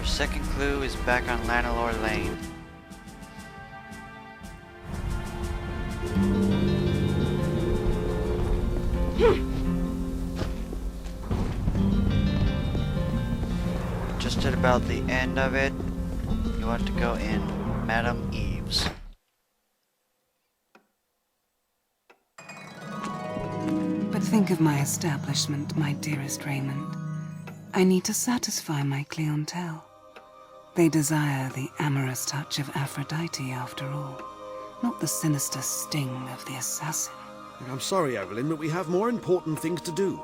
second clue is back on Lanelore Lane. Just at about the end of it, you want to go in Madame Eve's. But think of my establishment, my dearest Raymond. I need to satisfy my clientele. They desire the amorous touch of Aphrodite, after all, not the sinister sting of the assassin. I'm sorry, Evelyn, but we have more important things to do.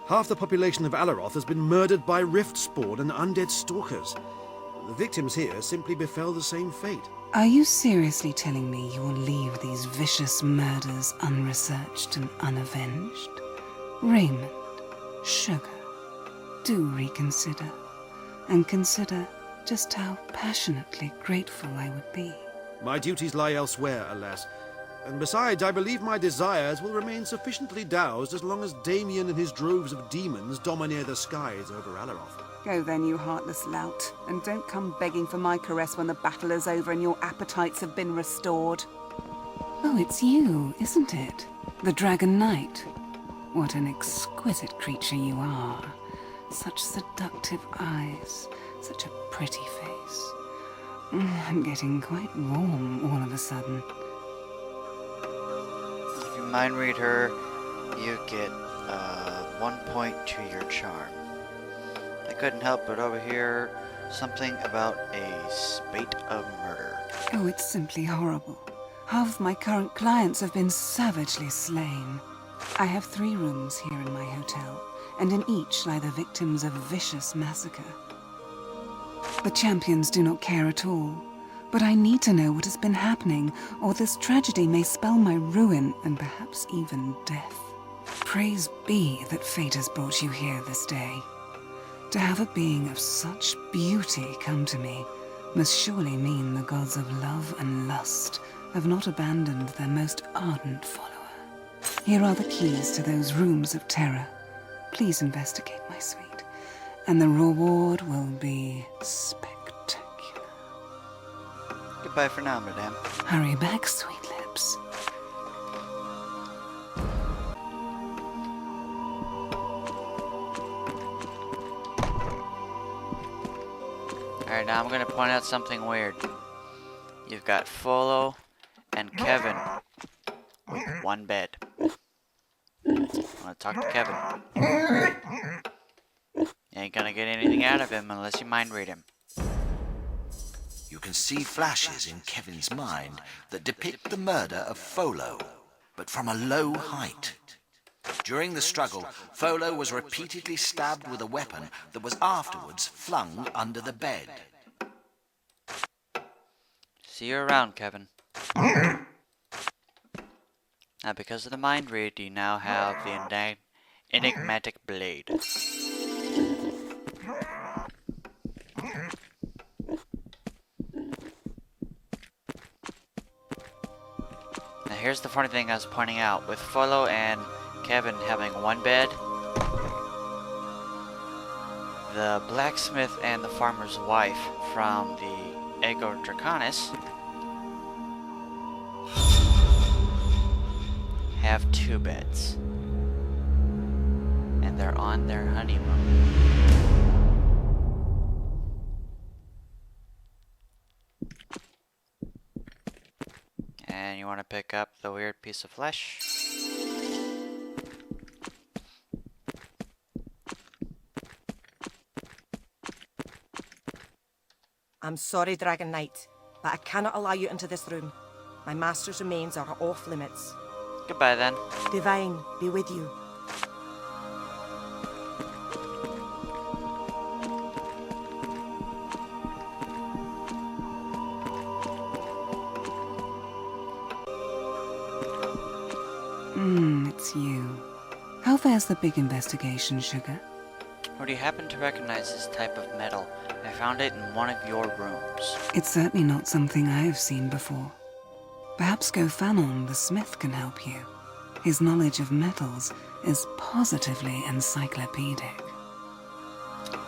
Half the population of Alaroth has been murdered by rift-spawn and undead stalkers. The victims here simply befell the same fate. Are you seriously telling me you will leave these vicious murders unresearched and unavenged? Raymond, Sugar, do reconsider, and consider just how passionately grateful I would be. My duties lie elsewhere, alas. And besides, I believe my desires will remain sufficiently doused as long as Damien and his droves of demons domineer the skies over Alaroth. Go then, you heartless lout, and don't come begging for my caress when the battle is over and your appetites have been restored. Oh, it's you, isn't it? The Dragon Knight. What an exquisite creature you are. Such seductive eyes, such a pretty face. I'm getting quite warm all of a sudden. If you mind read her, you get 1 point to your charm. I couldn't help but overhear something about a spate of murder. Oh, it's simply horrible. Half of my current clients have been savagely slain. I have 3 rooms here in my hotel, and in each lie the victims of vicious massacre. The champions do not care at all, but I need to know what has been happening, or this tragedy may spell my ruin and perhaps even death. Praise be that fate has brought you here this day. To have a being of such beauty come to me must surely mean the gods of love and lust have not abandoned their most ardent follower. Here are the keys to those rooms of terror. Please investigate, my sweet, and the reward will be spectacular. Goodbye for now, madame. Hurry back, sweet lips. Alright, now I'm gonna point out something weird. You've got Folo and Kevin with 1 bed. I wanna talk to Kevin. You ain't gonna get anything out of him unless you mind read him. You can see flashes in Kevin's mind that depict the murder of Folo, but from a low height. During the struggle, Folo was repeatedly stabbed with a weapon that was afterwards flung under the bed. See you around, Kevin. Now, because of the mind read, you now have the enigmatic blade. Now, here's the funny thing I was pointing out. With Folo and Kevin having 1 bed, the blacksmith and the farmer's wife from the Ego Draconis have 2 beds, and they're on their honeymoon. And you want to pick up the weird piece of flesh? I'm sorry, Dragon Knight, but I cannot allow you into this room. My master's remains are off limits. Goodbye then. Divine be with you. It's you. How fares the big investigation, Sugar? Would you happen to recognize this type of metal? I found it in one of your rooms. It's certainly not something I've seen before. Perhaps Gofanon, the smith, can help you. His knowledge of metals is positively encyclopedic.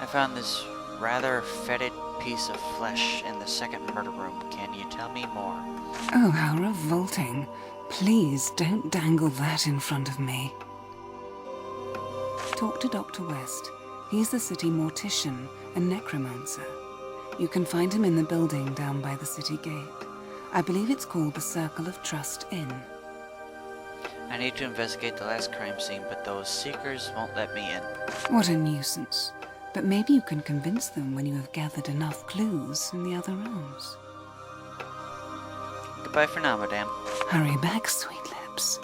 I found this rather fetid piece of flesh in the second murder room. Can you tell me more? Oh, how revolting. Please don't dangle that in front of me. Talk to Dr. West. He's the city mortician and necromancer. You can find him in the building down by the city gate. I believe it's called the Circle of Trust Inn. I need to investigate the last crime scene, but those seekers won't let me in. What a nuisance. But maybe you can convince them when you have gathered enough clues in the other rooms. Goodbye for now, madame. Hurry back, sweet lips.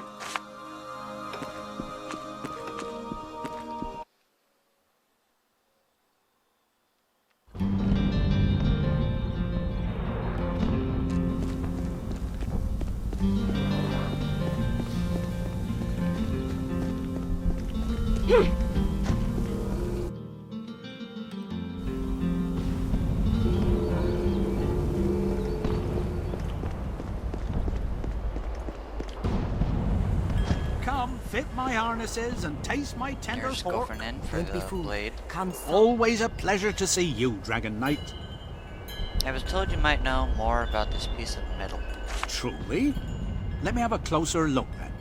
Come, fit my harnesses and taste my tender You're pork. scoffing in for Don't be the fooled. blade. Come, Always a pleasure to see you, Dragon Knight. I was told you might know more about this piece of metal. Truly? Let me have a closer look then.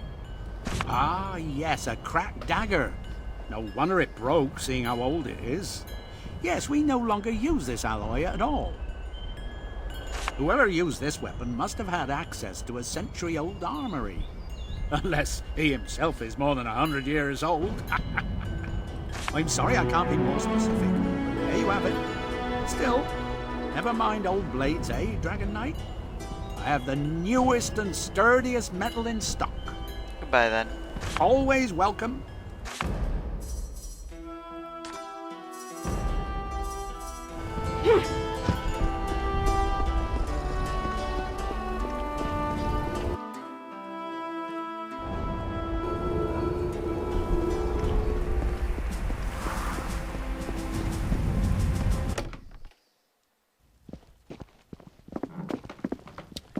Ah, yes, a cracked dagger. No wonder it broke, seeing how old it is. Yes, we no longer use this alloy at all. Whoever used this weapon must have had access to a century-old armory. Unless he himself is more than 100 years old. I'm sorry I can't be more specific. There you have it. Still, never mind old blades, eh, Dragon Knight? I have the newest and sturdiest metal in stock. Goodbye then. Always welcome.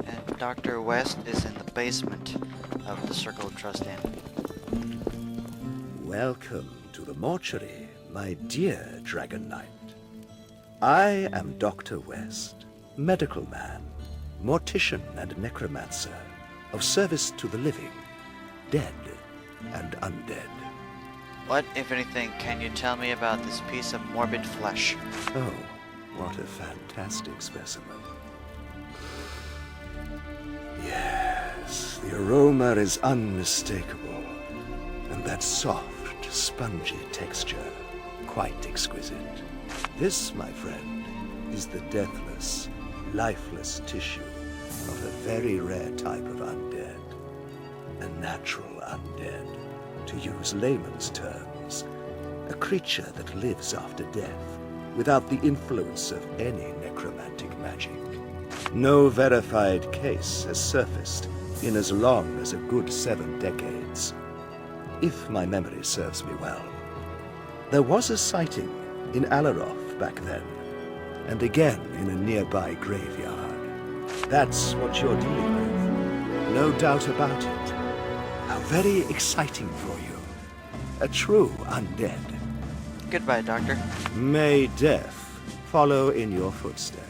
And Dr. West is in the basement of the Circle of Trust Inn. Welcome to the mortuary, my dear Dragon Knight. I am Dr. West, medical man, mortician and necromancer, of service to the living, dead and undead. What, if anything, can you tell me about this piece of morbid flesh? Oh, what a fantastic specimen. Yes, the aroma is unmistakable, and that soft, spongy texture, quite exquisite. This, my friend, is the deathless, lifeless tissue of a very rare type of undead. A natural undead, to use layman's terms. A creature that lives after death, without the influence of any necromantic magic. No verified case has surfaced in as long as a good 7 decades. If my memory serves me well. There was a sighting in Alaroth back then, and again in a nearby graveyard. That's what you're dealing with, no doubt about it. How very exciting for you. A true undead. Goodbye, Doctor. May death follow in your footsteps.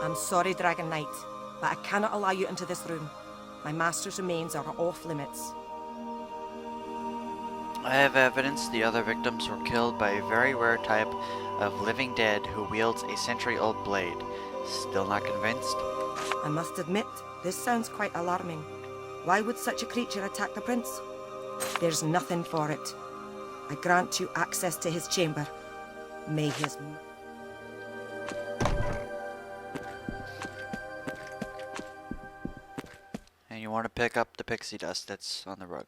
I'm sorry, Dragon Knight, but I cannot allow you into this room. My master's remains are off limits. I have evidence the other victims were killed by a very rare type of living dead who wields a century-old blade. Still not convinced? I must admit, This sounds quite alarming. Why would such a creature attack the prince? There's nothing for it. I grant you access to his chamber. May his... And you want to pick up the pixie dust that's on the rug.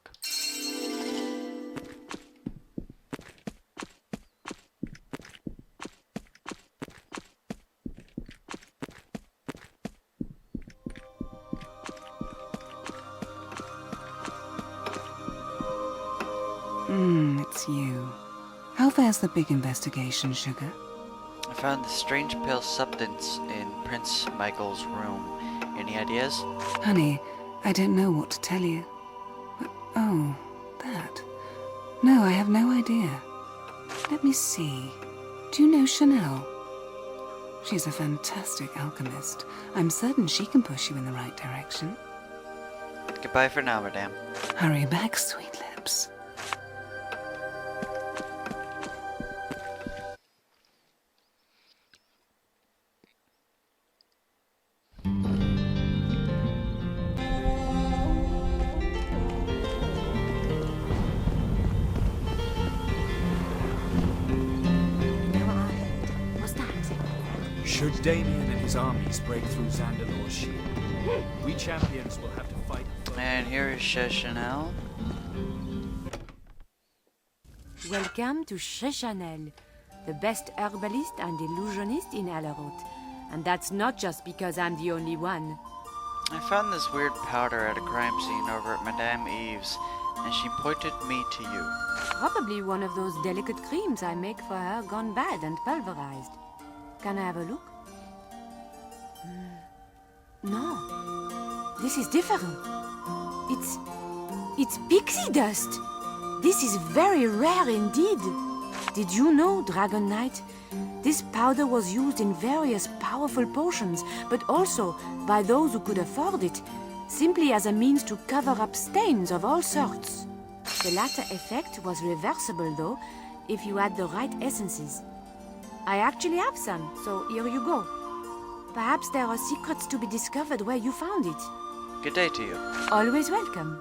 It's you. How fares the big investigation, Sugar? I found the strange pale substance in Prince Michael's room. Any ideas? Honey, I don't know what to tell you. But, oh, that. No, I have no idea. Let me see. Do you know Chanel? She's a fantastic alchemist. I'm certain she can push you in the right direction. Goodbye for now, madame. Hurry back, sweet lips. Should Damien and his armies break through Xandalor's shield, we champions will have to fight. And here is Chanel. Welcome to Chanel, the best herbalist and illusionist in Rhode. And that's not just because I'm the only one. I found this weird powder at a crime scene over at Madame Eve's, and she pointed me to you. Probably one of those delicate creams I make for her gone bad and pulverized. Can I have a look? No. This is different. It's pixie dust. This is very rare indeed. Did you know, Dragon Knight? This powder was used in various powerful potions, but also by those who could afford it, simply as a means to cover up stains of all sorts. The latter effect was reversible, though, if you had the right essences. I actually have some, so here you go. Perhaps there are secrets to be discovered where you found it. Good day to you. Always welcome.